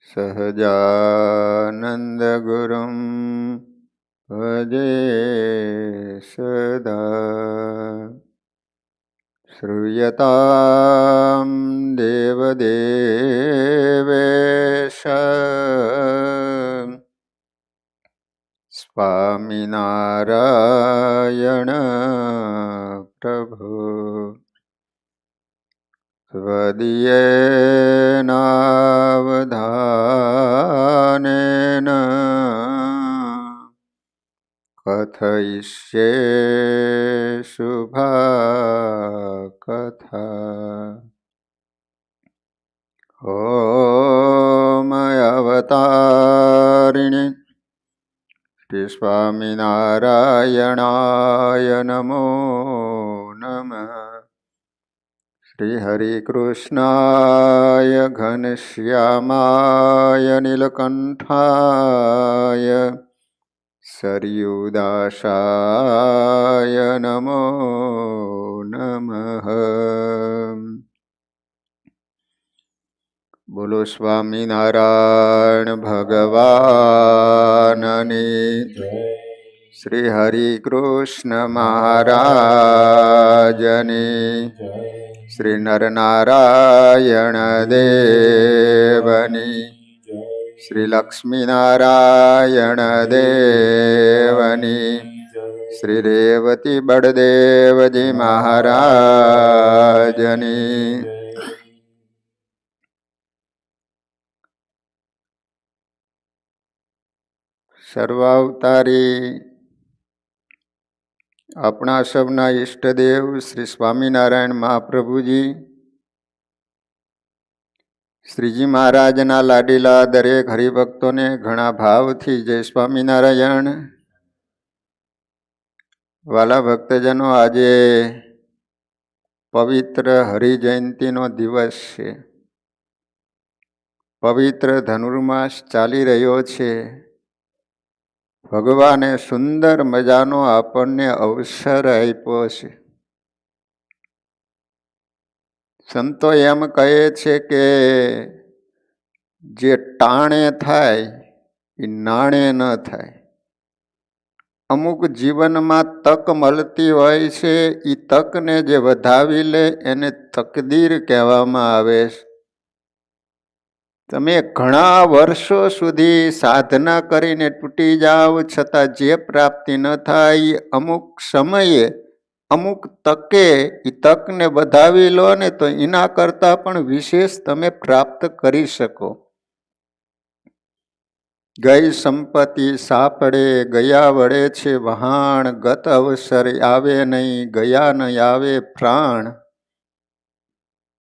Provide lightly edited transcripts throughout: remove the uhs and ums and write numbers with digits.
સહજાનંદગુરું ભજે સદા. શ્રૂયતાં દેવદેવેશ સ્વામિનારાયણ પ્રભુ. સ્વદીયેનાવધાનેન કથયિષ્યે શુભા કથા. ઓમ અવતારિણી શ્રી સ્વામિનારાયણાય નમો નમઃ. શ્રી હરિકૃષ્ણાય ઘનશ્યામાય નીલકંઠાય સરયુદાસાય નમો નમઃ. બોલો સ્વામિનારાયણ ભગવાનની. શ્રી હરિકૃષ્ણ મહારાજની. શ્રી નરનારાયણ દેવની. શ્રી લક્ષ્મીનારાયણ દેવની. શ્રી રેવતી બળદેવજી મહારાજની. સર્વાવતારી આપણા સૌના ઈષ્ટદેવ શ્રી સ્વામિનારાયણ મહાપ્રભુજી, શ્રીજી મહારાજના લાડીલા દરેક હરિભક્તોને ઘણા ભાવથી જય સ્વામિનારાયણ. વાલા ભક્તજનો, આજે પવિત્ર હરિજયંતિનો દિવસ છે. પવિત્ર ધનુર્માસ ચાલી રહ્યો છે. ભગવાને સુંદર મજાનો આપણને અવસર આપ્યો છે. સંતો એમ કહે છે કે જે ટાણે થાય એ નાણે ન થાય. અમુક જીવનમાં તક મળતી હોય છે, એ તકને જે વધાવી લે એને તકદીર કહેવામાં આવે છે. તમે ઘણા વર્ષો સુધી સાધના કરીને તૂટી જાઓ, છતાં જે પ્રાપ્તિ ન થાય, અમુક સમયે અમુક તકે એ તકને વધાવી લો ને તો એના કરતાં પણ વિશેષ તમે પ્રાપ્ત કરી શકો. ગઈ સંપત્તિ સાપડે ગયા વડે છે વહાણ, ગત અવસર આવે નહીં ગયા ન આવે પ્રાણ.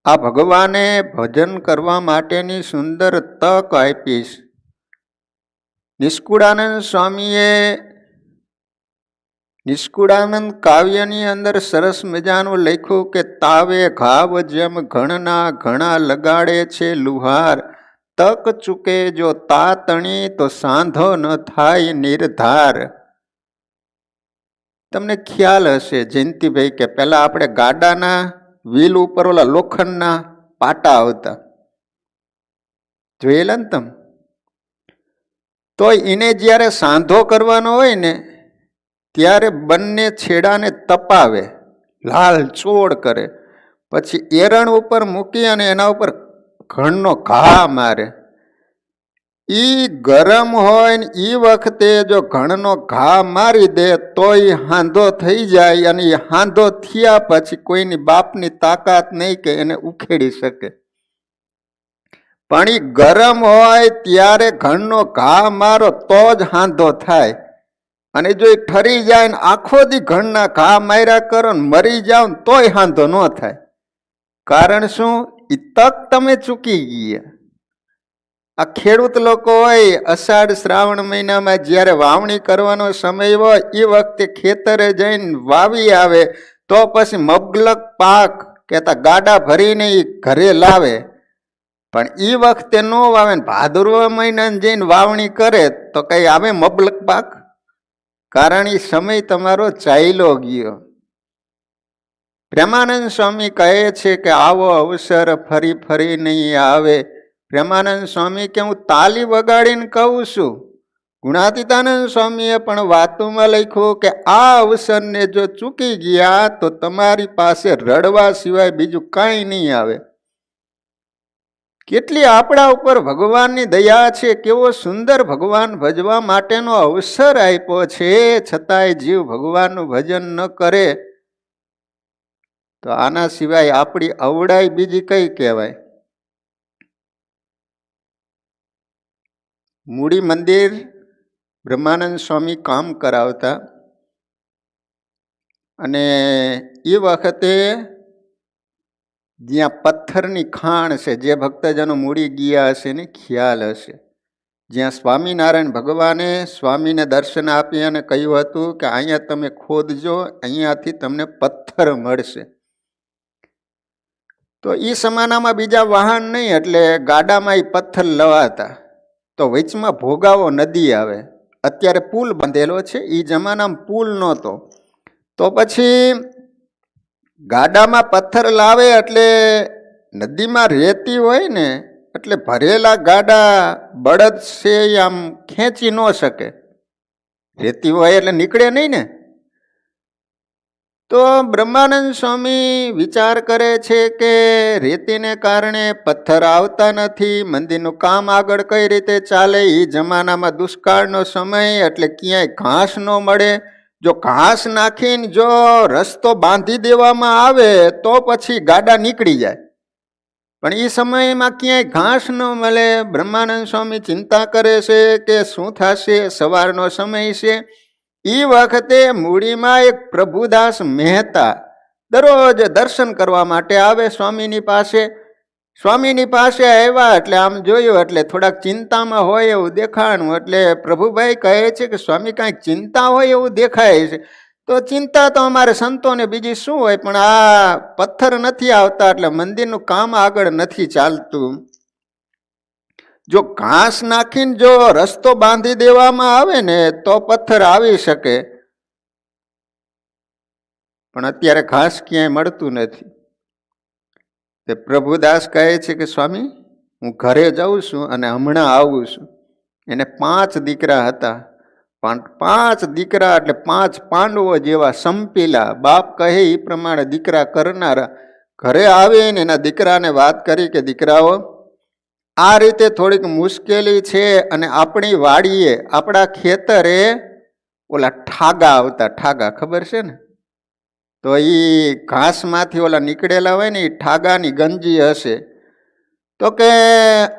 આ ભગવાને ભજન કરવા માટેની સુંદર તક આપી. નિષ્કુળાનંદ સ્વામીએ નિષ્કુળાનંદ કાવ્યની અંદર સરસ મજાનું લખ્યું કે તાવે ઘાવ જેમ ઘણના ઘણા લગાડે છે લુહાર, તક ચૂકે જો તાતણી તો સાંધો ન થાય નિર્ધાર. તમને ખ્યાલ હશે જયંતિભાઈ કે પેલા આપણે ગાડાના વ્હીલ ઉપર ઓલા લોખંડના પાટા આવતા, જોયેલા ને તમે? તો એને જ્યારે સાંધો કરવાનો હોય ને ત્યારે બંને છેડાને તપાવે, લાલ ચોળ કરે, પછી એરણ ઉપર મૂકી અને એના ઉપર ઘણનો ઘા મારે. ઈ ગરમ હોય ને ઈ વખતે જો ઘણનો ઘા મારી દે તો એ હાંધો થઈ જાય, અને એ હાંધો થયા પછી કોઈની બાપની તાકાત નહીં કે એને ઉખેડી શકે. પણ એ ગરમ હોય ત્યારે ઘણનો ઘા મારો તો જ હાંધો થાય. અને જો એ ઠરી જાય ને આખો દી ઘણના ઘા માર્યા કરો ને મરી જાવ ને તોય હાંધો ન થાય. કારણ શું? એ તક તમે ચૂકી ગયા. આ ખેડૂત લોકો હોય, અષાઢ શ્રાવણ મહિનામાં જ્યારે વાવણી કરવાનો સમય હોય એ વખતે ખેતરે જઈને વાવી આવે તો પછી મબલક પાક કહેતા ગાડા ભરીને એ ઘરે લાવે. પણ એ વખતે ન વાવે ને ભાદરવા મહિનાને જઈને વાવણી કરે તો કઈ આવે મબલક પાક? કારણ એ સમય તમારો ચાલ્યો ગયો. પ્રેમાનંદ સ્વામી કહે છે કે આવો અવસર ફરી ફરી નહીં આવે, પ્રેમાનંદ સ્વામી કે હું તાલી વગાડીને કહું છું. ગુણાતીતાનંદ સ્વામીએ પણ વાતોમાં લખ્યું કે આ અવસરને જો ચૂકી ગયા તો તમારી પાસે રડવા સિવાય બીજું કાંઈ નહીં આવે. કેટલી આપણા ઉપર ભગવાનની દયા છે, કેવો સુંદર ભગવાન ભજવા માટેનો અવસર આપ્યો છે, છતાંય જીવ ભગવાનનું ભજન ન કરે તો આના સિવાય આપણી અવડાઈ બીજી કઈ કહેવાય. મૂડી મંદિર બ્રહ્માનંદ સ્વામી કામ કરાવતા અને એ વખતે જ્યાં પથ્થરની ખાણ છે, જે ભક્તજનો મૂડી ગયા હશે ને ખ્યાલ હશે, જ્યાં સ્વામિનારાયણ ભગવાને સ્વામીને દર્શન આપી અને કહ્યું હતું કે અહીંયા તમે ખોદજો, અહીંયાથી તમને પથ્થર મળશે. તો એ જમાનામાં બીજા વાહન નહીં, એટલે ગાડામાં એ પથ્થર લવાતા. તો વચમાં ભોગાવો નદી આવે, અત્યારે પુલ બાંધેલો છે, એ જમાનામાં પુલ નહોતો. તો પછી ગાડામાં પથ્થર લાવે એટલે નદીમાં રેતી હોય ને, એટલે ભરેલા ગાડા બળદ છે આમ ખેંચી ન શકે, રેતી હોય એટલે નીકળે નહીં ને. તો બ્રહ્માનંદ સ્વામી વિચાર કરે છે કે રેતીને કારણે પથ્થર આવતા નથી, મંદિરનું કામ આગળ કઈ રીતે ચાલે. એ જમાનામાં દુષ્કાળનો સમય, એટલે ક્યાંય ઘાસ ન મળે. જો ઘાસ નાખીને જો રસ્તો બાંધી દેવામાં આવે તો પછી ગાડા નીકળી જાય, પણ એ સમયમાં ક્યાંય ઘાસ ન મળે. બ્રહ્માનંદ સ્વામી ચિંતા કરે છે કે શું થશે, સવારનો સમય છે. એ વખતે મૂડીમાં એક પ્રભુદાસ મહેતા દરરોજ દર્શન કરવા માટે આવે સ્વામીની પાસે. સ્વામીની પાસે આવ્યા એટલે આમ જોયું એટલે થોડાક ચિંતામાં હોય એવું દેખાણું. એટલે પ્રભુભાઈ કહે છે કે સ્વામી કાંઈક ચિંતા હોય એવું દેખાય છે. તો ચિંતા તો અમારે સંતોને બીજી શું હોય, પણ આ પથ્થર નથી આવતા એટલે મંદિરનું કામ આગળ નથી ચાલતું. જો ઘાસ નાખીને જો રસ્તો બાંધી દેવામાં આવે ને તો પથ્થર આવી શકે, પણ અત્યારે ઘાસ ક્યાંય મળતું નથી. તે પ્રભુદાસ કહે છે કે સ્વામી હું ઘરે જાઉં છું અને હમણાં આવું છું. એને 5 દીકરા હતા, પણ 5 દીકરા એટલે 5 પાંડવો જેવા સંપીલા. બાપ કહે એ પ્રમાણે દીકરા કરનારા. ઘરે આવીને એના દીકરાને વાત કરી કે દીકરાઓ આ રીતે થોડીક મુશ્કેલી છે, અને આપણી વાડીએ આપણા ખેતરે ઓલા ઠાગા આવતા, ઠાગા ખબર છે ને, તો એ ઘાસમાંથી ઓલા નીકળેલા હોય ને એ ઠાગાની ગંજી હશે, તો કે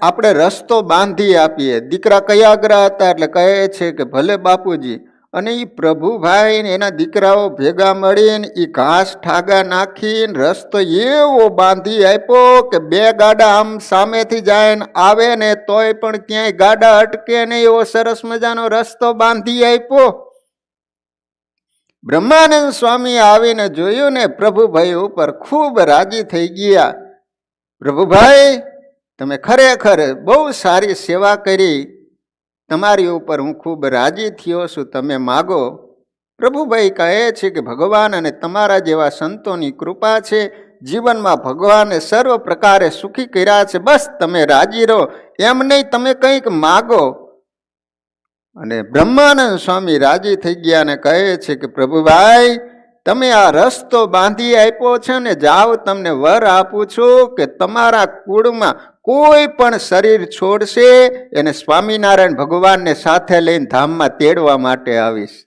આપણે રસ્તો બાંધી આપીએ. દીકરા કયાગ્રહ હતા એટલે કહે છે કે ભલે બાપુજી. અને એ પ્રભુભાઈ ને એના દીકરાઓ ભેગા મળીને એ ઘાસ ઠાગા નાખીને રસ્તો એવો બાંધી આપ્યો કે 2 ગાડા આમ સામેથી જાય ને આવે ને તોય પણ ક્યાંય ગાડા અટકે નહીં, એવો સરસ મજાનો રસ્તો બાંધી આપ્યો. બ્રહ્માનંદ સ્વામી આવીને જોયું ને પ્રભુભાઈ ઉપર ખૂબ રાજી થઈ ગયા. પ્રભુભાઈ તમે ખરેખર બહુ સારી સેવા કરી, તમારી ઉપર હું ખૂબ રાજી થયો છું, તમે માગો. પ્રભુભાઈ કહે છે કે ભગવાન અને તમારા જેવા સંતોની કૃપા છે, જીવનમાં ભગવાને સર્વ પ્રકારે સુખી કર્યા છે, બસ તમે રાજી રહો, એમ નહીં તમે કંઈક માગો. અને બ્રહ્માનંદ સ્વામી રાજી થઈ ગયા અને કહે છે કે પ્રભુભાઈ તમે આ રસ્તો બાંધી આપ્યો છે ને, જાઓ તમને વર આપું છું કે તમારા કુળમાં કોઈ પણ શરીર છોડશે એને સ્વામિનારાયણ ભગવાનને સાથે લઈને ધામમાં તેડવા માટે આવીશ.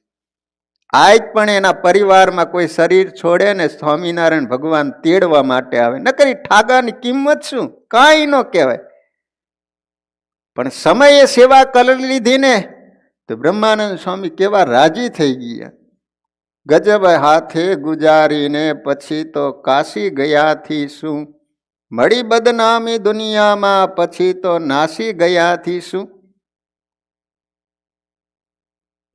આજ પણ એના પરિવારમાં કોઈ શરીર છોડે ને સ્વામિનારાયણ ભગવાન તેડવા માટે આવે. નકરી ઠાગાની કિંમત શું, કાંઈ ન કહેવાય. પણ સમયે સેવા કરી લીધી ને તો બ્રહ્માનંદ સ્વામી કેવા રાજી થઈ ગયા. ગજબ હાથે ગુજારીને પછી તો કાશી ગયાથી શું, મળી બદનામી દુનિયામાં પછી તો નાસી ગયાથી શું.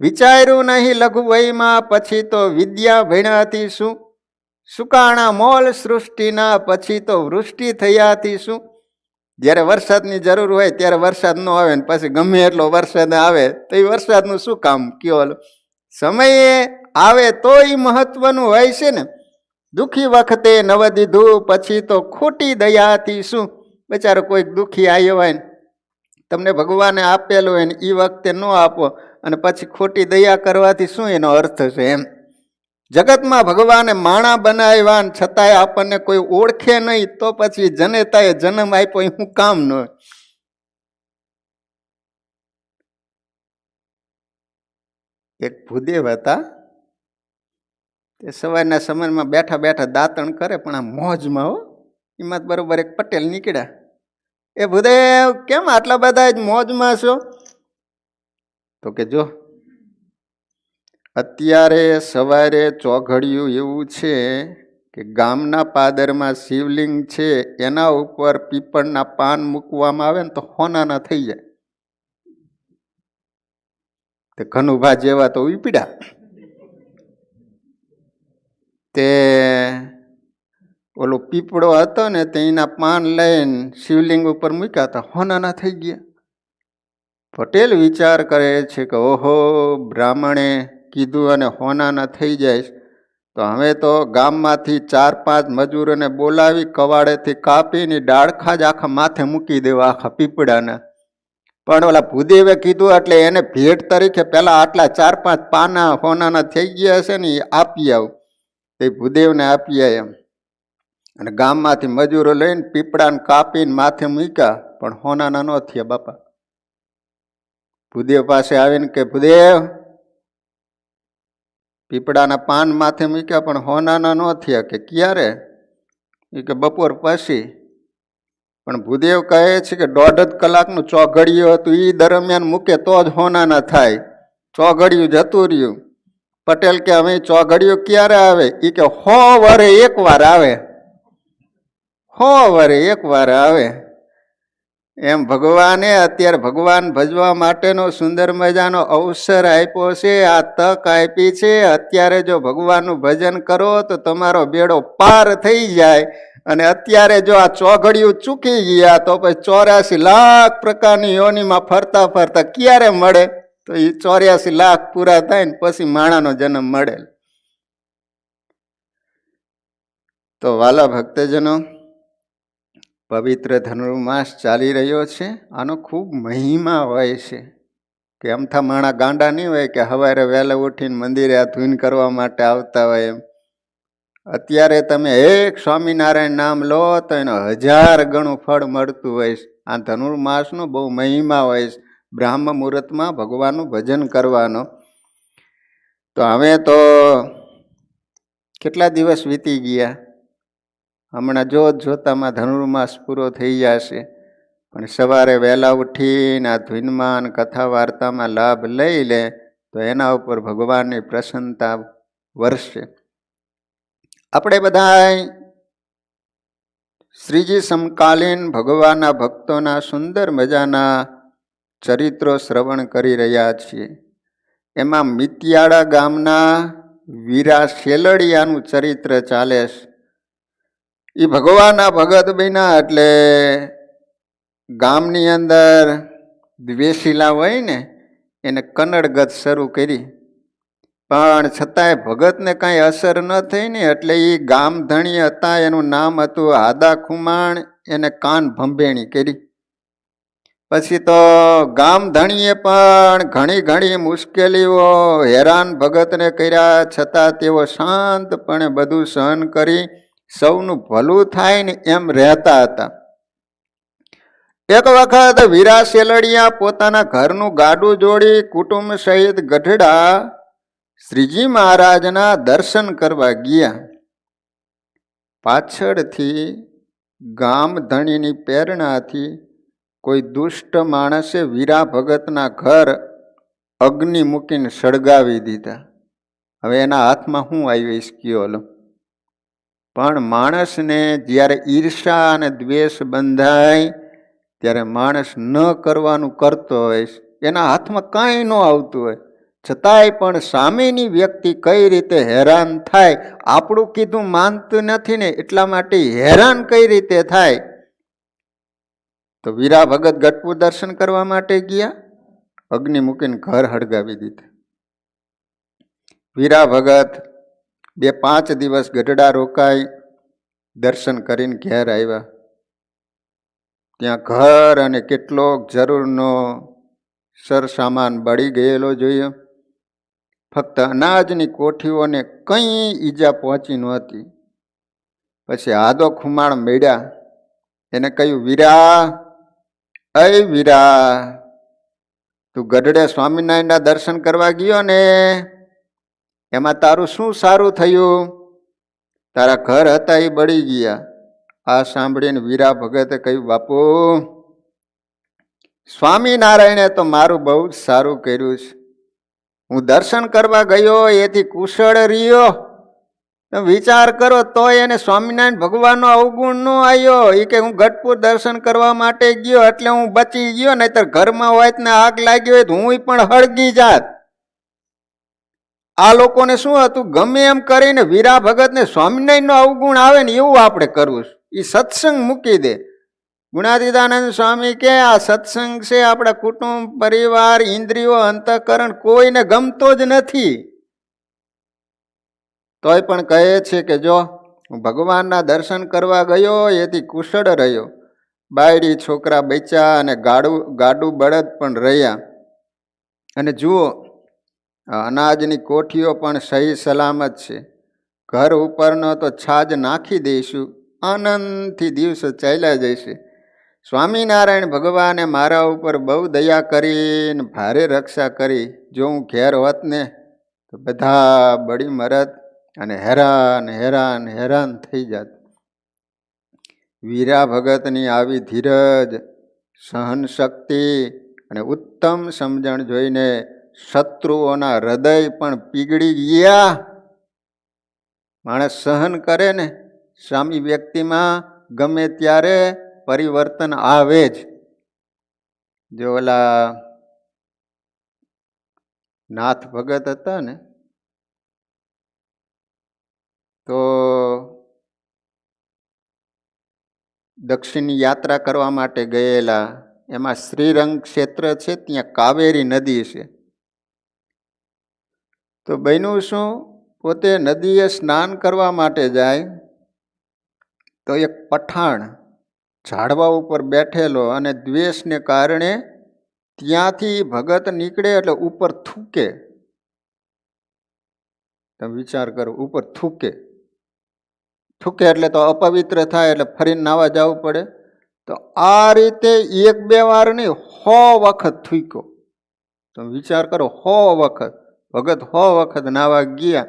વિચાર્યું નહીં લઘુ વયમાં પછી તો વિદ્યા ભણ્યાથી શું, સુકાણા મોલ સૃષ્ટિના પછી તો વૃષ્ટિ થયાથી શું. જ્યારે વરસાદની જરૂર હોય ત્યારે વરસાદ ન આવે ને પછી ગમે એટલો વરસાદ આવે તો એ વરસાદનું શું કામ કયો. સમયે આવે તો એ મહત્વનું હોય છે ને. દુઃખી વખતે નવ દીધું પછી તો ખોટી દયાથી શું, બચારો કોઈક દુઃખી આવ્યો હોય ને તમને ભગવાને આપેલું હોય ને એ વખતે ન આપો અને પછી ખોટી દયા કરવાથી શું એનો અર્થ છે એમ. જગતમાં ભગવાને માણા બનાવ્યા ને છતાંય આપણને કોઈ ઓળખે નહીં તો પછી જનેતાએ જન્મ આપ્યો એ શું કામ ન. એક ભૂદેવ હતા, તે સવારના સમયમાં બેઠા બેઠા દાંતણ કરે પણ આ મોજમાં હો. એમાં બરોબર એક પટેલ નીકળ્યા. એ ભૂદેવ કેમ આટલા બધા જ મોજમાં છો? તો કે જો અત્યારે સવારે ચોઘડિયું એવું છે કે ગામના પાદરમાં શિવલિંગ છે એના ઉપર પીપળના પાન મૂકવામાં આવે ને તો હોનાના થઈ જાય. તે ઘનુભા જેવા તો ઉપડ્યા. તે ઓલો પીપળો હતો ને તેના પાન લઈને શિવલિંગ ઉપર મૂક્યા હતા, હોનાના થઈ ગયા. પટેલ વિચાર કરે છે કે ઓહો, બ્રાહ્મણે કીધું અને હોનાના થઈ જાય તો હવે તો ગામમાંથી 4-5 મજૂરોને બોલાવી કવાડેથી કાપીને ડાળખા જ આખા માથે મૂકી દેવા આખા પીપળાના. પણ ઓલા ભૂદેવે કીધું એટલે એને ભેટ તરીકે પેલા આટલા 4-5 પાના હોનાના થઈ ગયા છે ને એ આપી આવું. એ ભૂદેવને આપી એમ અને ગામમાંથી મજૂરો લઈને પીપળાને કાપીને માથે મૂક્યા પણ હોનાના ન થયા બાપા. ભૂદેવ પાસે આવીને કે ભૂદેવ પીપળાના પાન માથે મૂક્યા પણ હોનાના ન થયા. કે ક્યારે? એ કે બપોર પછી. પણ ભૂદેવ કહે છે કે 1.5 કલાકનું ચોઘડિયું હતું, એ દરમિયાન મૂકે તો જ હોનાના થાય. ચોઘડિયું જતું રહ્યું. પટેલ કે હવે ચોઘડિયું ક્યારે આવે? એ કે 100 વરે એકવાર આવે. 100 વરે એકવાર આવે. એમ ભગવાને અત્યારે ભગવાન ભજવા માટેનો સુંદર મજાનો અવસર આપ્યો છે, આ તક આપી છે. અત્યારે જો ભગવાનનું ભજન કરો તો તમારો બેડો પાર થઈ જાય. અને અત્યારે જો આ ચોઘડિયું ચૂકી ગયા તો પછી 84 લાખ પ્રકારની યોનિમાં ફરતા ફરતા ક્યારે મળે? તો એ 84 લાખ પૂરા થાય ને પછી માણાનો જન્મ મળે. તો વાલા ભક્તજનો, પવિત્ર ધનુર્માસ ચાલી રહ્યો છે. આનો ખૂબ મહિમા હોય છે કે અમથા માણા ગાંડા નહીં હોય કે સવારે વહેલા ઉઠીને મંદિરે આ ધૂન કરવા માટે આવતા હોય એમ. અત્યારે તમે એક સ્વામિનારાયણ નામ લો તો એનો 1000 ગણું ફળ મળતું હોય છે. આ ધનુર્માસનો બહુ મહિમા હોય છે. બ્રાહ્મ મુહૂર્તમાં ભગવાનનું ભજન કરવાનો. તો હવે તો કેટલા દિવસ વીતી ગયા. હમણાં જોતામાં ધનુર્માસ પૂરો થઈ જશે. પણ સવારે વહેલા ઉઠીને આ ધૂનમાં કથા વાર્તામાં લાભ લઈ લે તો એના ઉપર ભગવાનની પ્રસન્નતા વરસશે. આપણે બધા શ્રીજી સમકાલીન ભગવાનના ભક્તોના સુંદર મજાના ચરિત્રો શ્રવણ કરી રહ્યા છીએ. એમાં મિતિયાળા ગામના વીરા શેલડિયાનું ચરિત્ર ચાલે છે. એ ભગવાનના ભગત બન્યા એટલે ગામની અંદર દ્વેષીલા હોય ને એને કન્નડગત શરૂ કરી. પણ છતાંય ભગતને કાંઈ અસર ન થઈ ને એટલે એ ગામ ધણી હતા, એનું નામ હતું હાદા ખુમાણ. એને કાન ભંભેણી કરી. પછી તો ગામ ધણીએ પણ ઘણી મુશ્કેલીઓ હેરાન ભગતને કર્યા, છતાં તેઓ શાંતપણે બધું સહન કરી સૌનું ભલું થાય ને એમ રહેતા હતા. એક વખત વીરા શેલડિયા પોતાના ઘરનું ગાડું જોડી કુટુંબ સહિત ગઢડા શ્રીજી મહારાજના દર્શન કરવા ગયા. પાછળથી ગામ ધણીની પ્રેરણાથી કોઈ દુષ્ટ માણસે વીરા ભગતના ઘર અગ્નિ મૂકીને સળગાવી દીધા. હવે એના હાથમાં શું આવી શક્યો? પણ માણસને જ્યારે ઈર્ષા અને દ્વેષ બંધાય ત્યારે માણસ ન કરવાનું કરતો હોય. એના હાથમાં કાંઈ ન આવતું હોય છતાંય પણ સામેની વ્યક્તિ કઈ રીતે હેરાન થાય, આપણું કીધું માનતું નથી ને એટલા માટે હેરાન કઈ રીતે થાય. તો વીરા ભગત ગઢપુર દર્શન કરવા માટે ગયા, અગ્નિ મૂકીને ઘર હળગાવી દીધું. વીરા ભગત 2-5 દિવસ ગઢડા રોકાઈ દર્શન કરીને ઘેર આવ્યા. ત્યાં ઘર અને કેટલોક જરૂરનો સરસામાન બળી ગયેલો જોયો. ફક્ત અનાજની કોઠીઓને કંઈ ઈજા પહોંચી નહોતી. પછી આદો ખુમાણ મેળ્યા. એને કહ્યું, વીરા, અય વીરા, તું ગઢડે સ્વામિનારાયણના દર્શન કરવા ગયો ને, એમાં તારું શું સારું થયું? તારા ઘર હતા એ બળી ગયા. આ સાંભળીને વીરા ભગતે કહ્યું, બાપુ, સ્વામિનારાયણે તો મારું બહુ જ સારું કર્યું છે. હું દર્શન કરવા ગયો એથી કુશળ રહ્યો. તમે વિચાર કરો તો એને સ્વામિનારાયણ ભગવાનનો અવગુણ ન આવ્યો. એ કે હું ગઢપુર દર્શન કરવા માટે ગયો એટલે હું બચી ગયો, નહીતર ઘરમાં હોય ને આગ લાગી હોય તો હું પણ હળગી જાત. આ લોકોને શું હતું, ગમે એમ કરીને વીરા ભગતને સ્વામિનારાયણનો અવગુણ આવે ને એવું આપણે કરવું. એ સત્સંગ મૂકી દે. ગુણાતીતાનંદ સ્વામી કે આ સત્સંગ છે આપણા કુટુંબ, પરિવાર, ઇન્દ્રિયો, અંતઃકરણ કોઈને ગમતો જ નથી. તોય પણ કહે છે કે જો હું ભગવાનના દર્શન કરવા ગયો એથી કુશળ રહ્યો. બાયડી છોકરા બચ્યા અને ગાડું બળદ પણ રહ્યા. અને જુઓ, અનાજની કોઠીઓ પણ સહી સલામત છે. ઘર ઉપરનો તો છાજ નાખી દઈશું, આનંદથી દિવસો ચાલ્યા જશે. સ્વામિનારાયણ ભગવાને મારા ઉપર બહુ દયા કરીને ભારે રક્ષા કરી. જો હું ઘેર હોત ને તો બધા બળી મરત અને હેરાન હેરાન હેરાન થઈ જાત. વીરા ભગતની આવી ધીરજ, સહન શક્તિ અને ઉત્તમ સમજણ જોઈને શત્રુઓના હૃદય પણ પીગળી ગયા. માણસ સહન કરે ને, સ્વામી વ્યક્તિમાં ગમે ત્યારે પરિવર્તન આવે જ. જો ઓલા નાથ ભગત હતા ને, તો દક્ષિણની યાત્રા કરવા માટે ગયેલા. એમાં શ્રીરંગ ક્ષેત્ર છે, ત્યાં કાવેરી નદી છે. તો બન્યું શું, પોતે નદીએ સ્નાન કરવા માટે જાય તો એક પઠાણ ઝાડવા ઉપર બેઠેલો અને દ્વેષને કારણે ત્યાંથી ભગત નીકળે એટલે ઉપર થૂકે. તમે વિચાર કરો, ઉપર થૂકે એટલે તો અપવિત્ર થાય, એટલે ફરીને નાવા જવું પડે. તો આ રીતે 1-2 વાર નહીં, 100 વખત થૂક્યો. તમે વિચાર કરો, 100 વખત. ભગત 100 વખત નાવા ગયા,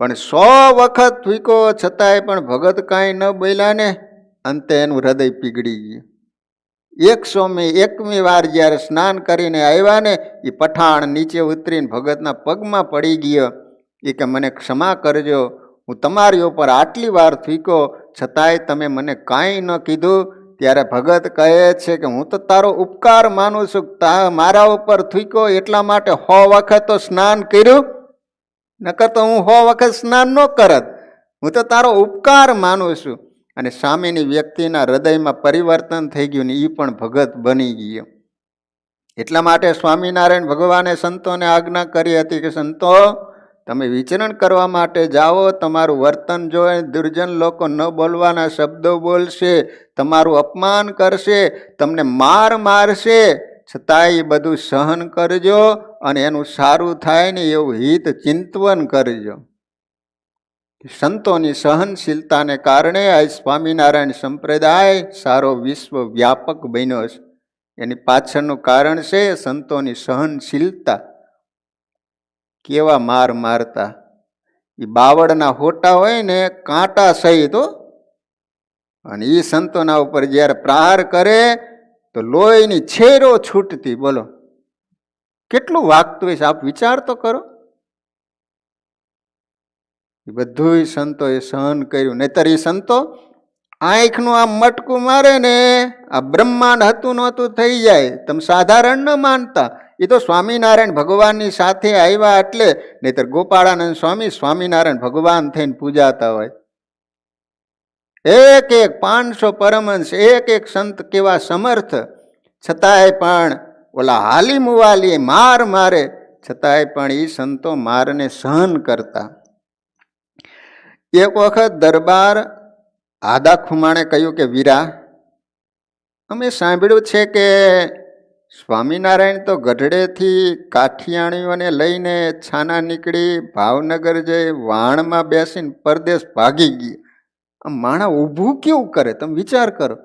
પણ 100 વખત થૂક્યો છતાંય પણ ભગત કાંઈ ન બોલ્યા ને. અંતે એનું હૃદય પીગળી ગયું. 101મી વાર જ્યારે સ્નાન કરીને આવ્યા ને, એ પઠાણ નીચે ઉતરીને ભગતના પગમાં પડી ગયો. એ કે મને ક્ષમા કરજો, હું તમારી ઉપર આટલી વાર થૂક્યો છતાંય તમે મને કાંઈ ન કીધું. ત્યારે ભગત કહે છે કે હું તો તારો ઉપકાર માનું છું, મારા ઉપર થૂક્યો એટલા માટે 100 વખત તો સ્નાન કર્યું, નકર તો હું 100 વખત સ્નાન ન કરત. હું તો તારો ઉપકાર માનું છું. અને સામેની વ્યક્તિના હૃદયમાં પરિવર્તન થઈ ગયું ને એ પણ ભગત બની ગયો. એટલા માટે સ્વામિનારાયણ ભગવાને સંતોને આજ્ઞા કરી હતી કે સંતો, તમે વિચરણ કરવા માટે જાઓ, તમારું વર્તન જોઈ દુર્જન લોકો ન બોલવાના શબ્દો બોલશે, તમારું અપમાન કરશે, તમને મારશે, છતાંય એ બધું સહન કરજો અને એનું સારું થાય ને એવું હિત ચિંતવન કરજો. સંતોની સહનશીલતાને કારણે આ સ્વામિનારાયણ સંપ્રદાય સારો વિશ્વ વ્યાપક બન્યો છે. એની પાછળનું કારણ છે સંતોની સહનશીલતા. કેવા મારતા, એ બાવળના હોટા હોય ને, કાંટા સહિત, અને એ સંતોના ઉપર જ્યારે પ્રહાર કરે તો લોહીની છેરો છૂટતી. બોલો કેટલું વાગતું હશે, આપ વિચાર તો કરો. એ બધું સંતોએ સહન કર્યું. નહીતર એ સંતો આંખનું આમ મટકું મારે ને આ બ્રહ્માંડ હતું નહોતું થઈ જાય. તમે સાધારણ ન માનતા. એ તો સ્વામિનારાયણ ભગવાનની સાથે આવ્યા એટલે, નહીતર ગોપાળાનંદ સ્વામી સ્વામિનારાયણ ભગવાન થઈને પૂજાતા હોય. એક 500 પરમહંસ, એક સંત કેવા સમર્થ, છતાંય પણ ઓલા હાલી મુવાલી મારે, છતાંય પણ એ સંતો મારને સહન કરતા. એક વખત દરબાર આદા ખુમાણે કહ્યું કે વીરા, અમે સાંભળ્યું છે કે સ્વામિનારાયણ તો ગઢડેથી કાઠિયાણીઓને લઈને છાના નીકળી ભાવનગર જઈ વાણમાં બેસીને પરદેશ ભાગી ગયા. આ માણા ઊભું કેવું કરે તમે વિચાર કરો.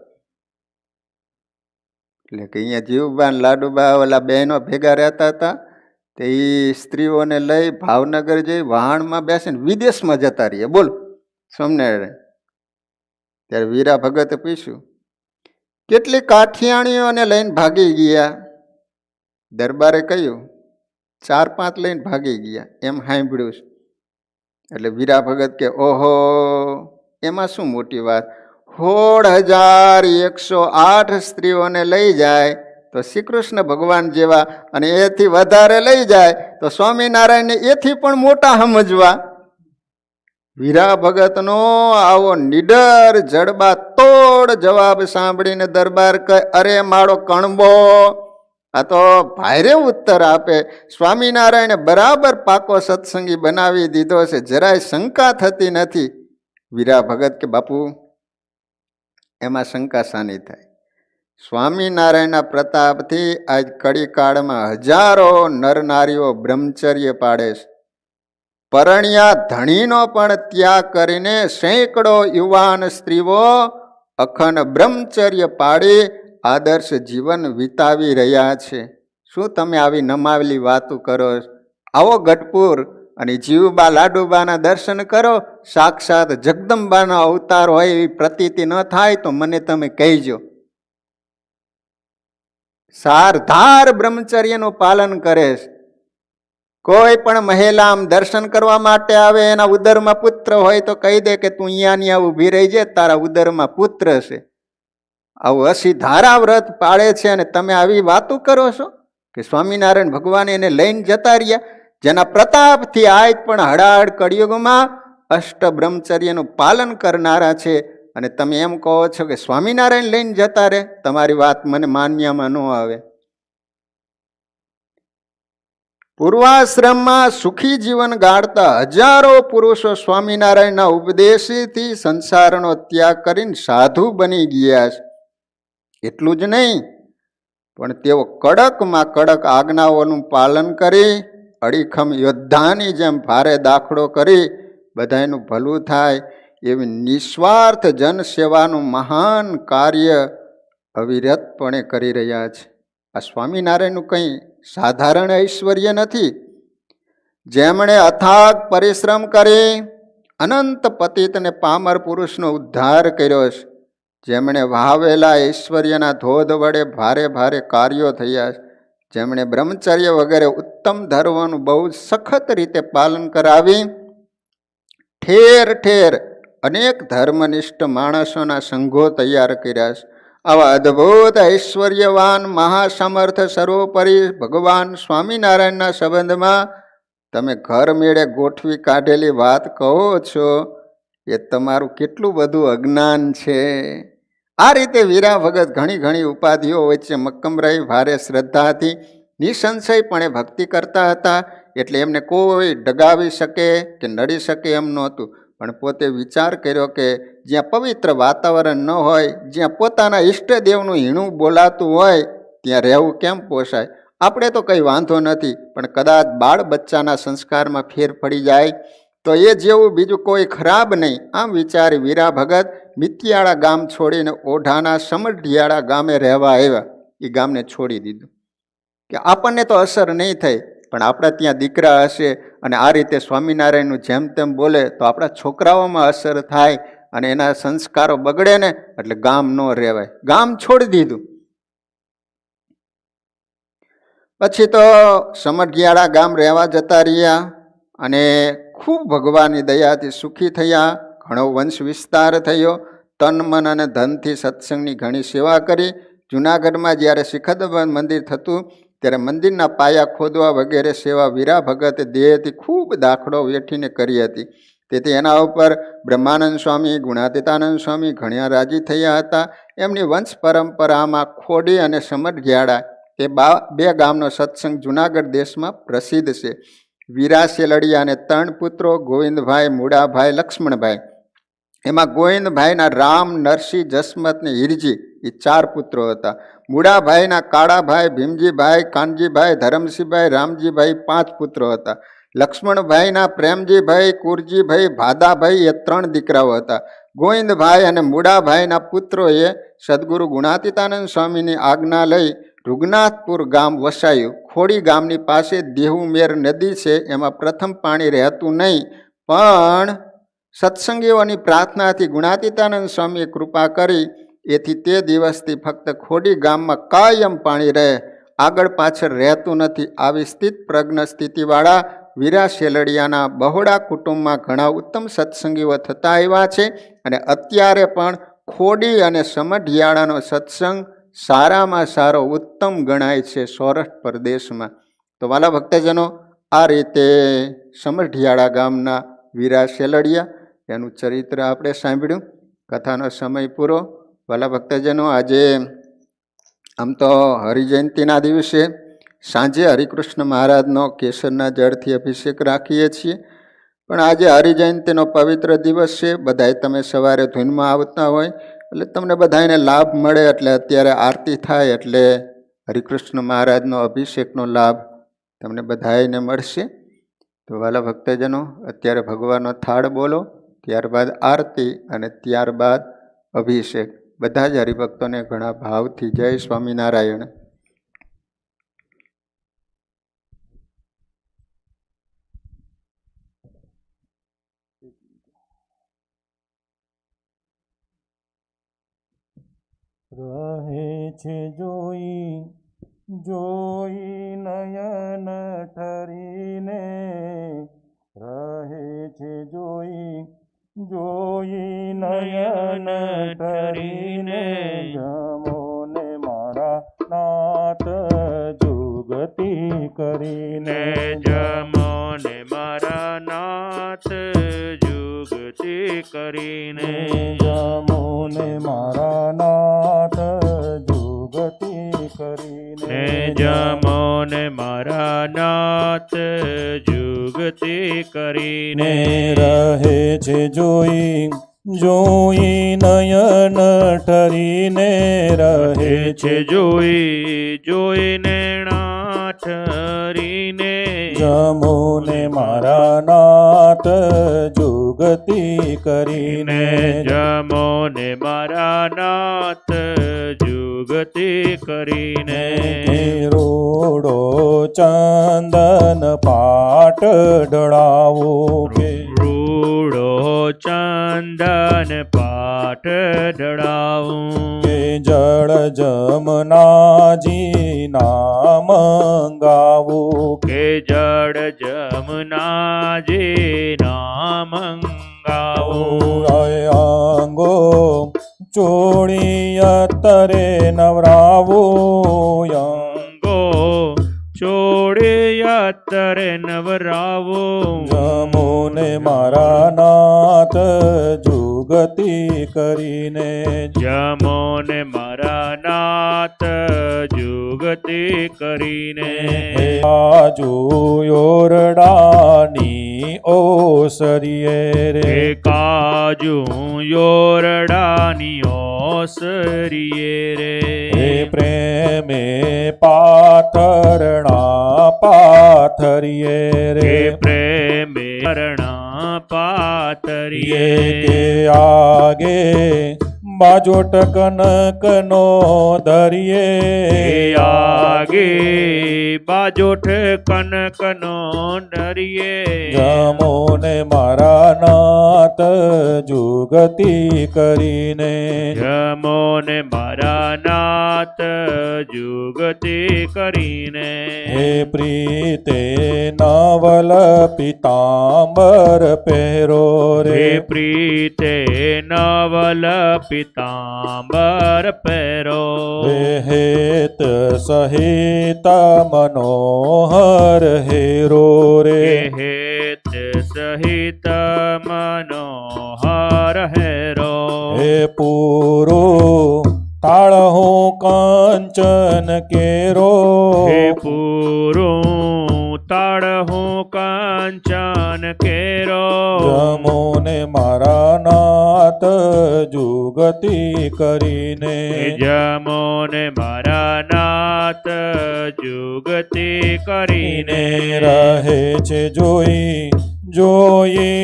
એટલે કે અહીંયા જીવબા ને લાડુબા ઓલા બહેનો ભેગા રહેતા હતા, તે સ્ત્રીઓને લઈ ભાવનગર જઈ વાહણમાં બેસીને વિદેશમાં જતા રહીએ. બોલો સ્વામિનારાયણ. ત્યારે વીરા ભગતે પૂછ્યું કેટલી કાઠિયાણીઓને લઈને ભાગી ગયા? દરબારે કહ્યું 4-5 લઈને ભાગી ગયા એમ સાંભળ્યું. એટલે વીરા ભગત કે ઓહો એમાં શું મોટી વાત, 16,108 સ્ત્રીઓને લઈ જાય તો શ્રી કૃષ્ણ ભગવાન જેવા, અને એથી વધારે લઈ જાય તો સ્વામિનારાયણને એથી પણ મોટા સમજવા. વીરા ભગતનો આવો નિડર જડબા તોડ જવાબ સાંભળીને દરબાર કહે અરે મારો કણબો, આ તો ભારે ઉત્તર આપે. સ્વામિનારાયણે બરાબર પાકો સત્સંગી બનાવી દીધો છે, જરાય શંકા થતી નથી. વીરા ભગત કે બાપુ એમાં શંકા શાની થાય? સ્વામિનારાયણના પ્રતાપથી આજ કડી કાળમાં હજારો નર નારીઓ બ્રહ્મચર્ય પાડે છે. પરણ્યા ધણીનો પણ ત્યાગ કરીને સેંકડો યુવાન સ્ત્રીઓ અખંડ બ્રહ્મચર્ય પાડી આદર્શ જીવન વિતાવી રહ્યા છે. શું તમે આવી નમાવેલી વાતો કરો? આવો ગઢપુર અને જીવબા લાડુબાના દર્શન કરો, સાક્ષાત જગદંબાનો અવતાર હોય એવી પ્રતીતિ ન થાય તો મને તમે કહેજો. સારધાર બ્રહ્મચર્યનું પાલન કરે છે. કોઈ પણ મહિલા આમ દર્શન કરવા માટે આવે, એના ઉદરમાં પુત્ર હોય તો કહી દે કે તું અહીંયા ઊભી રહી જાય, તારા ઉદરમાં પુત્ર છે. આવું અસી ધારા વ્રત પાળે છે અને તમે આવી વાતો કરો છો કે સ્વામિનારાયણ ભગવાન એને લઈને જતા રહ્યા, જેના પ્રતાપથી આજ પણ હડાહડ કળિયુગમાં અષ્ટ બ્રહ્મચર્યનું પાલન કરનારા છે. અને તમે એમ કહો છો કે સ્વામિનારાયણ લઈને જતા રહે, તમારી વાત મને માન્યામાં ન આવે. પૂર્વાશ્રમમાં સુખી જીવન ગાળતા હજારો પુરુષો સ્વામિનારાયણના ઉપદેશથી સંસારનો ત્યાગ કરીને સાધુ બની ગયા છે. એટલું જ નહીં, પણ તેઓ કડકમાં કડક આજ્ઞાઓનું પાલન કરી અડીખમ યોદ્ધાની જેમ ભારે દાખલો કરી બધાનું ભલું થાય એવી નિસ્વાર્થ જનસેવાનું મહાન કાર્ય અવિરતપણે કરી રહ્યા છે. આ સ્વામિનારાયણનું કંઈ સાધારણ ઐશ્વર્ય નથી. જેમણે અથાગ પરિશ્રમ કરી અનંત પતિત અને પામર પુરુષનો ઉદ્ધાર કર્યો છે, જેમણે વહાવેલા ઐશ્વર્યના ધોધ વડે ભારે ભારે કાર્યો થયા છે, જેમણે બ્રહ્મચર્ય વગેરે ઉત્તમ ધર્મોનું બહુ સખત રીતે પાલન કરાવી ઠેર ઠેર અનેક ધર્મનિષ્ઠ માણસોના સંઘો તૈયાર કર્યા છે. આવા અદ્ભુત ઐશ્વર્યવાન મહાસમર્થ સર્વોપરી ભગવાન સ્વામિનારાયણના સંબંધમાં તમે ઘર મેળે ગોઠવી કાઢેલી વાત કહો છો, એ તમારું કેટલું બધું અજ્ઞાન છે. આ રીતે વીરા ભગત ઘણી ઘણી ઉપાધિઓ વચ્ચે મક્કમ રહી ભારે શ્રદ્ધાથી નિસંશયપણે ભક્તિ કરતા હતા. એટલે એમને કોઈ ડગાવી શકે કે નડી શકે એમ નહોતું. પણ પોતે વિચાર કર્યો કે જ્યાં પવિત્ર વાતાવરણ ન હોય, જ્યાં પોતાના ઈષ્ટદેવનું હીણું બોલાતું હોય, ત્યાં રહેવું કેમ પોસાય? આપણે તો કંઈ વાંધો નથી, પણ કદાચ બાળ બચ્ચાના સંસ્કારમાં ફેર પડી જાય તો એ જેવું બીજું કોઈ ખરાબ નહીં. આમ વિચારી વીરા ભગત મિતિયાળા ગામ છોડીને ઓઢાના સમઢિયાળા ગામે રહેવા આવ્યા. એ ગામને છોડી દીધું કે આપણને તો અસર નહીં થઈ, પણ આપણા ત્યાં દીકરા હશે અને આ રીતે સ્વામિનારાયણનું જેમ તેમ બોલે તો આપણા છોકરાઓમાં અસર થાય અને એના સંસ્કારો બગડે ને, એટલે ગામ ન રહેવાય. ગામ છોડી દીધું. પછી તો સમઢિયાળા ગામ રહેવા જતા રહ્યા અને ખૂબ ભગવાનની દયાથી સુખી થયા. ઘણો વંશ વિસ્તાર થયો. તન મન અને ધનથી સત્સંગની ઘણી સેવા કરી. જૂનાગઢમાં જ્યારે શિખરબંધ મંદિર થતું ત્યારે મંદિરના પાયા ખોદવા વગેરે સેવા વીરા ભગતે દેહથી ખૂબ દાખલો વેઠીને કરી હતી. તેથી એના ઉપર બ્રહ્માનંદ સ્વામી, ગુણાતીતાનંદ સ્વામી ઘણા રાજી થયા હતા. એમની વંશ પરંપરામાં ખોડી અને સમઢિયાળા એ બે ગામનો સત્સંગ જૂનાગઢ દેશમાં પ્રસિદ્ધ છે. વીરા શેલડિયા અને 3 પુત્રો ગોવિંદભાઈ, મૂળાભાઈ, લક્ષ્મણભાઈ. એમાં ગોવિંદભાઈના રામ, નરસિંહ, જસમત ને હિરજી એ 4 પુત્રો હતા. મૂળાભાઈના કાળાભાઈ, ભીમજીભાઈ, કાનજીભાઈ, ધરમસિંહભાઈ, રામજીભાઈ 5 પુત્રો હતા. લક્ષ્મણભાઈના પ્રેમજીભાઈ, કુરજીભાઈ, ભાદાભાઈ એ 3 દીકરાઓ હતા. ગોવિંદભાઈ અને મૂળાભાઈના પુત્રોએ સદગુરુ ગુણાતીતાનંદ સ્વામીની આજ્ઞા લઈ રૂગનાથપુર ગામ વસાયું. ખોડી ગામની પાસે દેહુમેર નદી છે, એમાં પ્રથમ પાણી રહેતું નહીં, પણ સત્સંગીઓની પ્રાર્થનાથી ગુણાતીતાનંદ સ્વામીએ કૃપા કરી, એથી તે દિવસથી ફક્ત ખોડી ગામમાં કાયમ પાણી રહે, આગળ પાછળ રહેતું નથી. આવી સ્થિત પ્રજ્ઞ સ્થિતિવાળા વીરા શેલડિયાના બહોળા કુટુંબમાં ઘણા ઉત્તમ સત્સંગીઓ થતા આવ્યા છે અને અત્યારે પણ ખોડી અને સમઢિયાળાનો સત્સંગ સારામાં સારો ઉત્તમ ગણાય છે સૌરાષ્ટ્ર પ્રદેશમાં. તો વાલા ભક્તજનો, આ રીતે સમઢિયાળા ગામના વીરા શેલડિયા એનું ચરિત્ર આપણે સાંભળ્યું. કથાનો સમય પૂરો. વાલા ભક્તજનો, આજે આમ તો હરિજયંતિના દિવસે સાંજે હરિકૃષ્ણ મહારાજનો કેસરના જળથી અભિષેક રાખીએ છીએ, પણ આજે હરિજયંતિનો પવિત્ર દિવસ છે. બધાય તમે સવારે ધૂનમાં આવતા હોય એટલે તમને બધાને લાભ મળે, એટલે અત્યારે આરતી થાય એટલે હરિકૃષ્ણ મહારાજનો અભિષેકનો લાભ તમને બધાને મળશે. તો વાલા ભક્તજનો, અત્યારે ભગવાનનો થાળ બોલો, ત્યારબાદ આરતી અને ત્યારબાદ અભિષેક. બધા જ હરિભક્તોને ઘણા ભાવથી જય સ્વામિનારાયણ. રહે છે જોઈ જોઈ નયન ઠરીને, રહે છે જોઈ જોઈ નયન ઠરીને, જમો ને મારા નાથ જુગતી કરીને, જમો ને મારા નાથ જુગતી કરીને, જમો ને મારા નાથ જુગતી કરીને, જમો ને મારા નાથ જુગતી કરીને, રહે છે જોઈ જોઈ નયન ઠરીને, રહે છે જોઈ જોઈને ઠરીને, જમો ને મારા નાથ જુગતી કરીને, જમો ને મારા નાથ જુગતી કરીને, રોડો ચંદન પાટ ઢળાવો કે રૂડો ચંદન પાઠ ઢળાવું, કે જળ જમનાજી નામ મંગાવું, કે જળ જમનાજી નામ મંગાવું, અંગો ચોળી અત્તરે નવરાવું, અંગો ચોળી અત્તરે નવરાવું, જમો ને મારા નાથ જુગતી કરીને, જમો ને મારા નાથ જુગતી કરીને, આજુ યોરડાની ઓસરીએ રે, કાજુ યોરડાની ઓસરીએ રે, પ્રેમે પાથરણા પાથરીએ રે, પ્રેમે રણા પાથરીએ, કે આગે બાજોટ કનકનો ધરીએ, આગે બાજોઠ કનકનો ડરીએ, જમો ને મારા નાથ જુગતી કરીને, જમો ને મારા નાથ જુગતી કરીને, હે પ્રીતે નવલ પિતાંબર પહેરો રે, હે પ્રીતે નવલ પિતાંબર પહેરો, હેત સહિત મનોહર હેરો રે, હેત સહિત મનોહર હેરો, હે પૂરો તાળ હું કાંચન કેરો, હે પૂરું તાળ હું કાંચન કેરો, જમો ને મારા નાથ જુગતી કરીને જમો ને મારા નાથ જુગતી કરીને રહે છે જોઈ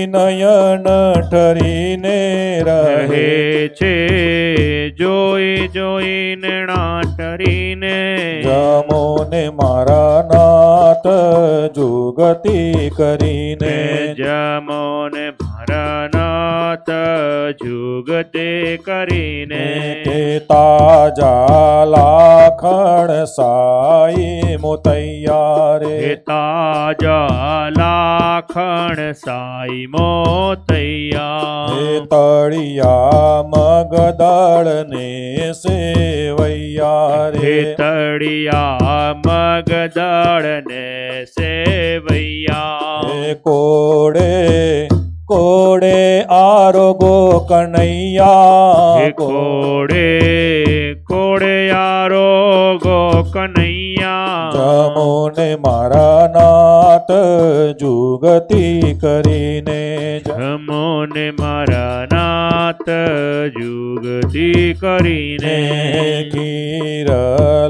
નયન ઠરીને રહે રહે છે જોઈ નૈણા ટરીને જમો ને મારા નાથ જુગતી કરીને જમો ને મારા નાથ જુગતે કરીને તે તાજા લાખણ સાઈ મોતૈયા હે રે તાજા લાખણ સાઈ મોતૈયા હે તળિયા મગદળ ને સેવૈયા હે રે તળિયા મગદળ ને સેવૈયા હે કોડે આરોગો કનૈયા હે કોડે યારો ગો કનૈયા જમો ને મારા નાથ જુગતી કરીને જમો ને મારા નાથ જુગતી કરીને ખીર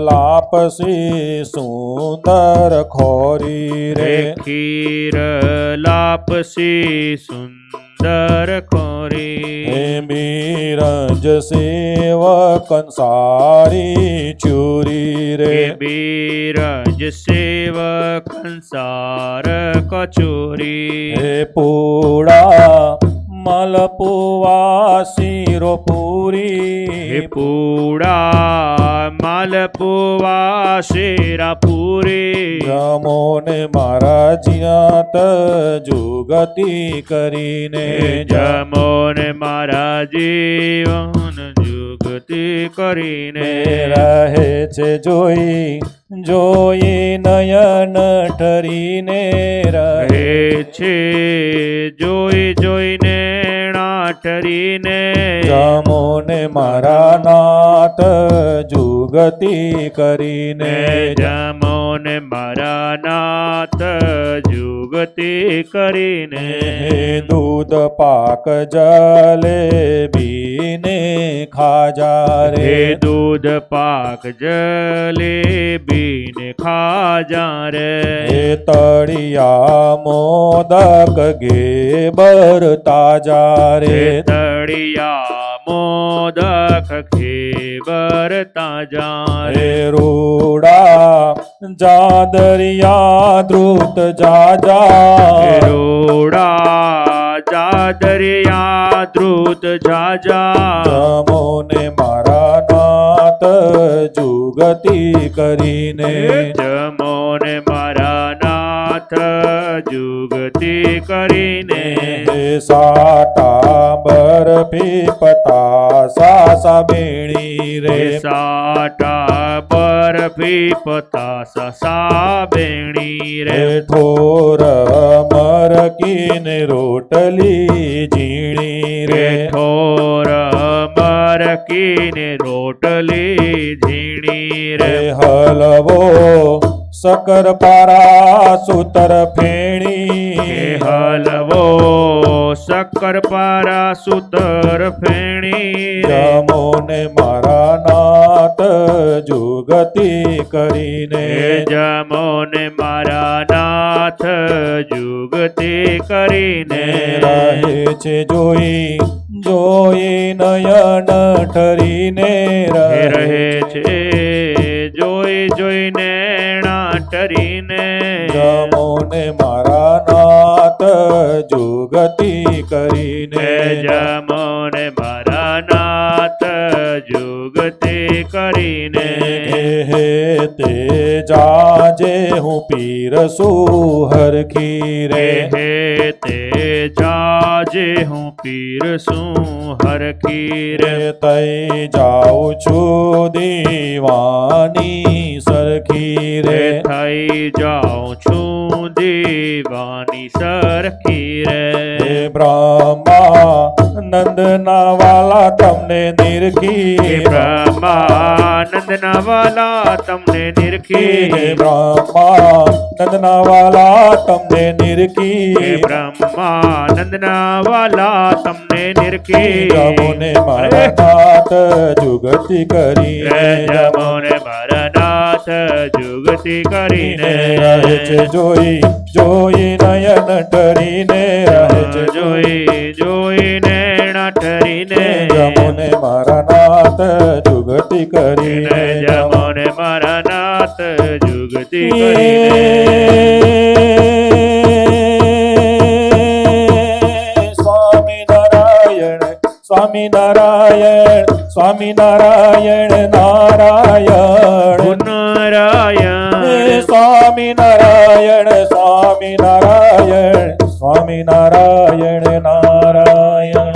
લાપસી સુંદર ખોરી રે રે ખીર લાપસી સુંદર ખોરી હે બિરંજ સેવકન સારી ચૂરી રે હે બિરજ સેવક કંસાર કચોરી હે પૂડા મલપુવા શીરો પૂરી હે પૂડા માલપુવા શેરાપુરી જમો ને મારા જ્ઞાત જુગતી કરીને જમો ને મારા જીવન જુગતી કરીને રહે છે જોઈ નયન ઠરીને રહે રહે છે જોઈને નાટરીને જમો ને મારા નાથ જુગતી કરીને જમો ને મારા નાથ જુગતી કરીને હે દૂધ પાક જલેબીને ખાજા હે રે દૂધ પાક જલેબીને ખાજા રે હે તળિયા મોદક ઘેબર તાજા હે રે તળિયા મોદક ખેબર તાજા રે રે રૂડા જાદરિયા દ્રુત હે જાજા રોડા જાદરિયા ધ્રુત જાજા જમો ને મારા નાથ જુગતી કરીને જમો ને મારા નાથ જુગતી કરીને હે સાટા બરફી પતાસા બેણી રે સાટા બરફી પતા સસા બેણી રે રે ઠોર મરકીને રોટલી ઝીણી રે રે ઠોર મરકીને રોટલી ઝીણી રે રે હલવો શકરપારા સુતર હે ફેણી હલવો શક્કરપારા સુતર ફેણી રે જમો ને મારા નાથ જુગતી કરીને હે જમો ને મારા નાથ જુગતી કરીને રહે છે જોઈ નયન ઠરીને હે રહે છે જોઈને નાટરીને જમો ને મારા નાથ જુગતી કરીને હે જમો ને મારા નાથ જુગતી કરીને હે તે જાજે હું પીરસું હરખી રે હે તે જાજે હું પીરસું હરખી રે રે તઈ જાઉં છું દીવાની સરખી રે રે થઈ જાઉં છું દીવાની સરખી રે હે બ્રહ્મા નંદના વાલા તમને હે નિરખી બ્રહ્માનંદના વાલા તમને હે નિરખી બ્રહ્મા નંદના વાલા તમને નિરખી બ્રહ્માનંદના વાલા તમને નિરખી જમોને મારા નાથ જુગતિ કરીને જમોને મારા નાથ જુગતિ કરીને રહે છે જોઈ જોઈ નયન ટરીને રહે છે જોઈ જોઈને ઠરીને જમોને મારા નાથ જુગતિ કરીને જમોને મારા નાથ જુગતિ કરીને સ્વામિનારાયણ સ્વામિનારાયણ સ્વામિનારાયણ નારાયણ નારાયણ સ્વામિનારાયણ સ્વામિનારાયણ સ્વામિનારાયણ નારાયણ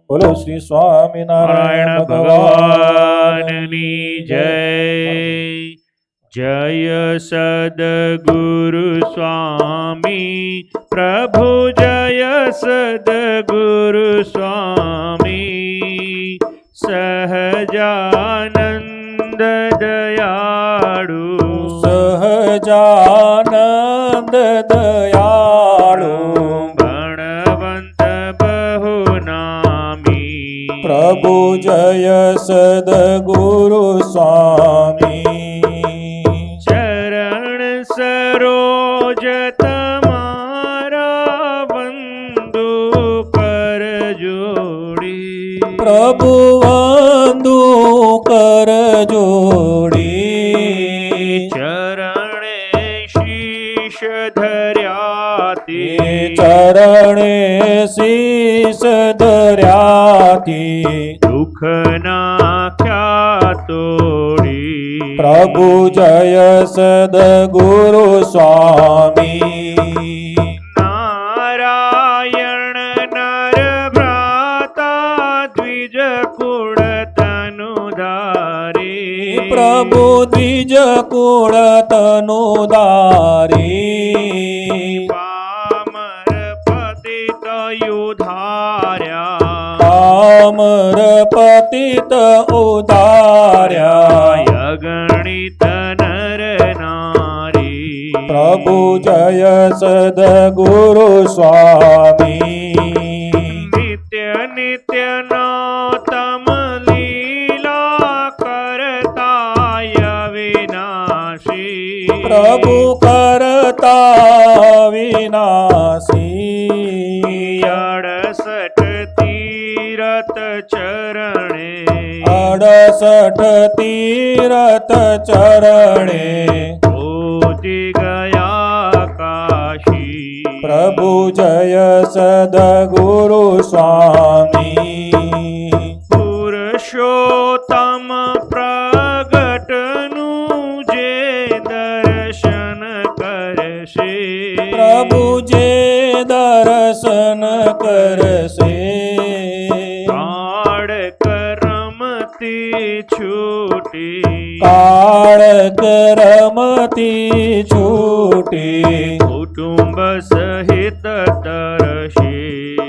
બોલો શ્રી સ્વામિનારાયણ નારાયણ ભગવાન ભગવાનની જય જય સદગુરુ સ્વામી પ્રભુ જય સદગુરુ સ્વામી સહજાનંદ દયાળુ સહજાનંદ દયાળુ ગણવંત બહુ નામી પ્રભુ જય સદગુરુ સ્વામી ચરણ સરોજ તમારા વંદુ કર જોડી પ્રભુ વંદુ કર જોડી ચરણે શીશ ધર્યાતી ચરણે શીશ ધર્યાથી દુઃખ નાખ્યા તોડી પ્રભુ જય સદગુરુ સ્વામી નારાયણ નર ભ્રાતા દ્વિજ કુળ તનુધારી પ્રભુ દ્વિજ કુળ તનુધારી પામર પતિત યુધાર્યા પામર પતિત ઉધાર્યા અગણિત નર નારી પ્રભુ જય સદગુરુ સ્વામી નિત્ય નિત્ય નોતમ લીલા કરતાય વિનાશી પ્રભુ કરતા વિનાશી 68 તીરથ ચરણે 68 તીરથ ચરણે પહોંચી ગયા કાશી પ્રભુ જય સદગુરુ સ્વામી પુરુષોત્તમ પ્રગટનું જે દર્શન કરશે પ્રભુ જે દર્શન કરશે કાળ કરમતી છૂટી કાળ કરમતી છૂટી કુટુંબ સહિત તરશે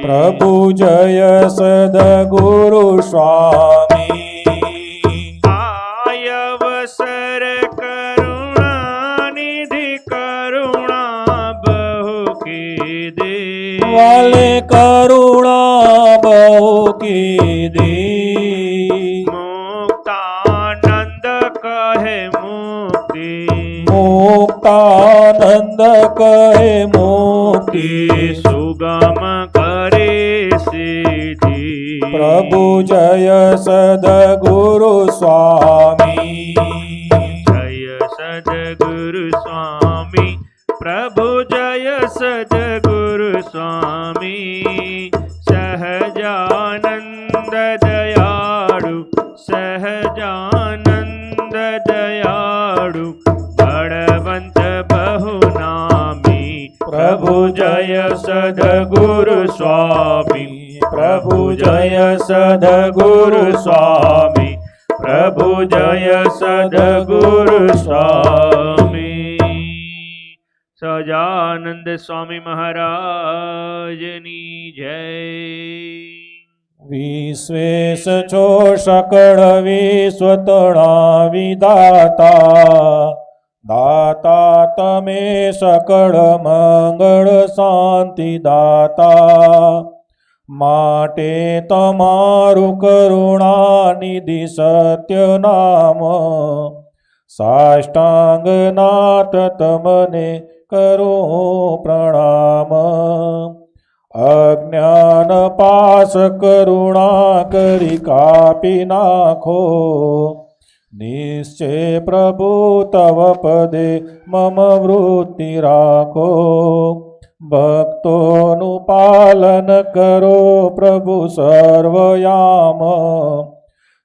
પ્રભુ જય સદગુરુ સ્વામી આયવસર કરુણાનિધિ કરુણા બહુ કીધે વાલે કરુણા બહુ કીધી મુક્તાનંદ કહે મુક્તિ મુક્તાનંદ કહે મુક્તિ સુગમ કરે સિદ્ધિ પ્રભુ જય સદગુરુ સ્વામી જય સદગુરુ સ્વામી પ્રભુ જય સદગુરુ સ્વામી સહજાનંદ દયાળુ સહજાનંદ દયાળુ બળવંત બહુ નામી પ્રભુ જય સદગુરુ સ્વામી પ્રભુ જય સદગુરુ સ્વામી પ્રભુ જય સદગુરુ સ્વામી સહજાનંદ સ્વામી મહારાજની જય વિશ્વેશ છો સકળ વિશ્વતણા વિધાતા દાતા તમે સકળ મંગળ શાંતિ દાતા, માટે તમારું કરુણાનિધિ સત્ય નામ, સાષ્ટાંગનાથ તમને કરો પ્રણામ. અજ્ઞાન પાસ કરુણા કરી કાપી નાખો, નિશ્ચય પ્રભુ તવ પદે મમ વૃત્તિ રાખો. ભક્તોનું પાલન કરો પ્રભુ સર્વયામ,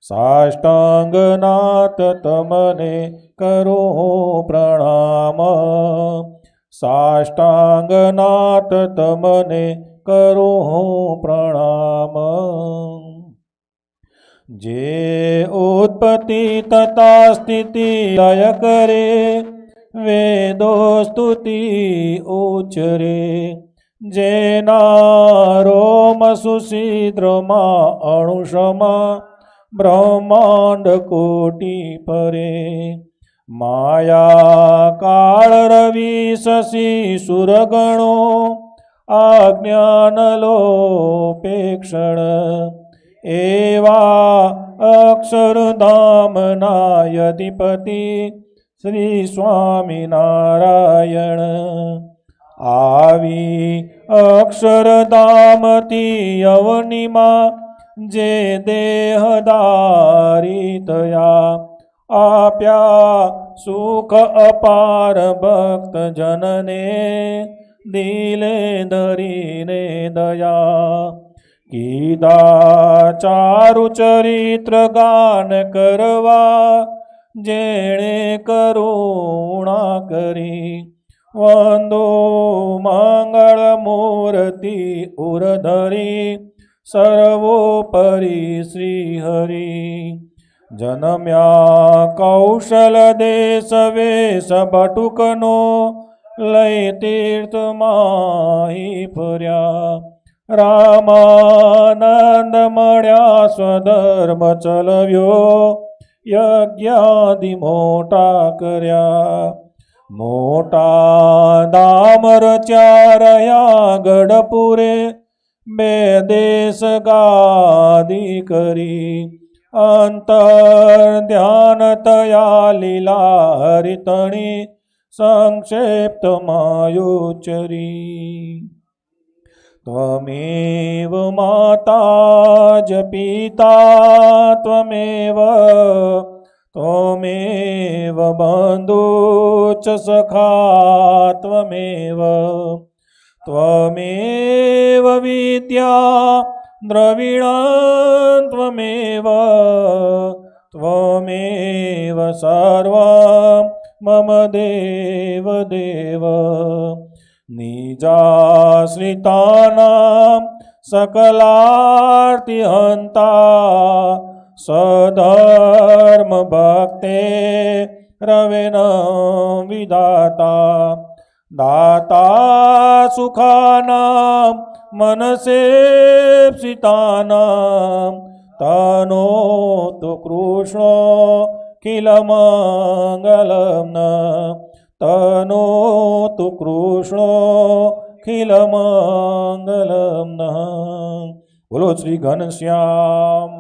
સાષ્ટાંગનાથ તમને કરો પ્રણામ. સાષ્ટાંગનાથ તમને કરો પ્રણામ. જે ઉત્પત્તિ તથા સ્થિતિ લય કરે, વેદો સ્તુતિ ઉચ્ચરે. જેના રોમ સુશીદ્રમાં અણુષમાં બ્રહ્માંડ કોટી પરે. માયા કાળ રવિ શશી સુરગણો, આજ્ઞાન લોપેક્ષણ. એવા અક્ષરધામના અધિપતિ શ્રી સ્વામિનારાયણ. આવી અક્ષરધામથી અવનિમાં જે દેહધારી થયા, આપ્યા સુખ અપાર ભક્ત જનને દિલે ધરીને દયા. કીધા ચારુ ચરિત્ર ગાન કરવા, જેણે કરુણા કરી. વંદો મંગળ મૂર્તિ ઉરધરી, સર્વોપરી શ્રી હરિ. જનમ્યા કૌશલ દેશ વેશ બટુકનો, લઈ તીર્થમાહી ફર્યા. રામાનંદ મળ્યા સ્વધર્મ ચલવ્યો, યજ્ઞાદિ મોટા કર્યા. મોટા ધામ રચ્યા રહ્યા ગઢપુરે, બે દેશ ગાદી કરી. અંતર ધ્યાન તયા લીલા હરિતણી, સંક્ષેપ્ત માયોચરી. ત્વમેવ માતા જ પિતા ત્વમેવ, ત્વમેવ બંધુ ચ સખા ત્વમેવ. ત્વમેવ વિદ્યા દ્રવિણં ત્વમેવ, ત્વમેવ સર્વં મમ દેવ દેવ. નિજાશ્રિતાનાં સકલાર્તિ હંતા, સધર્મ ભક્તે રવેન વિધાતા. દાતા સુખાનાં મનસેપ્સિતાનાં, તનોતુ કૃષ્ણો કિલ મંગલમ. તનોતુ કૃષ્ણો ખિલ મંગલમ. બોલો શ્રી ઘનશ્યામ,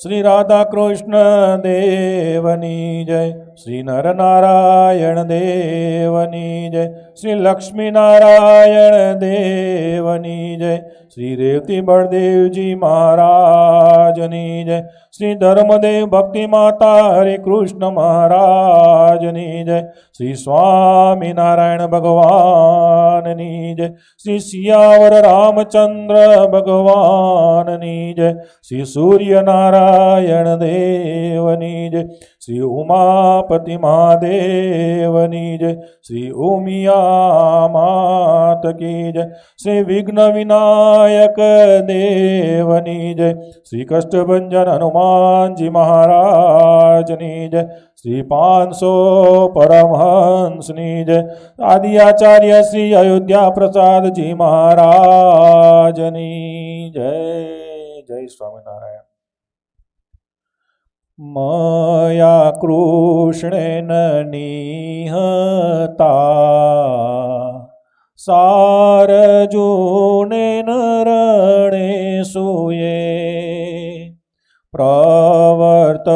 શ્રી રાધા કૃષ્ણ દેવની જય. શ્રી નરનારાયણ દેવની જય. શ્રી લક્ષ્મી નારાયણ દેવની જય. શ્રી રેવતી બળદેવજી મહારાજની જય. શ્રી ધર્મદેવ ભક્તિ માતા હરે કૃષ્ણ મહારાજની જય. શ્રી સ્વામિનારાયણ ભગવાનની જય. શ્રી સિયાવર રામચંદ્ર ભગવાનની જય. શ્રી સૂર્યનારાયણ દેવની જય. શ્રી ઉમાપતિ મહાદેવની જય. શ્રી ઉમિયા માત કી જય. શ્રી વિઘ્ન વિનાયક દેવની જય. શ્રી કષ્ટભંજન હનુમાનજી મહારાજની જય. શ્રી 500 પરમહંસની જય. આદિ આચાર્ય શ્રી અયોધ્યા પ્રસાદજી મહારાજની જય. જય સ્વામિનારાયણ. મયા કૃષ્ણેન નિહતા સારજુનેન રણેસુયે પ્રવર્તયેષ્ય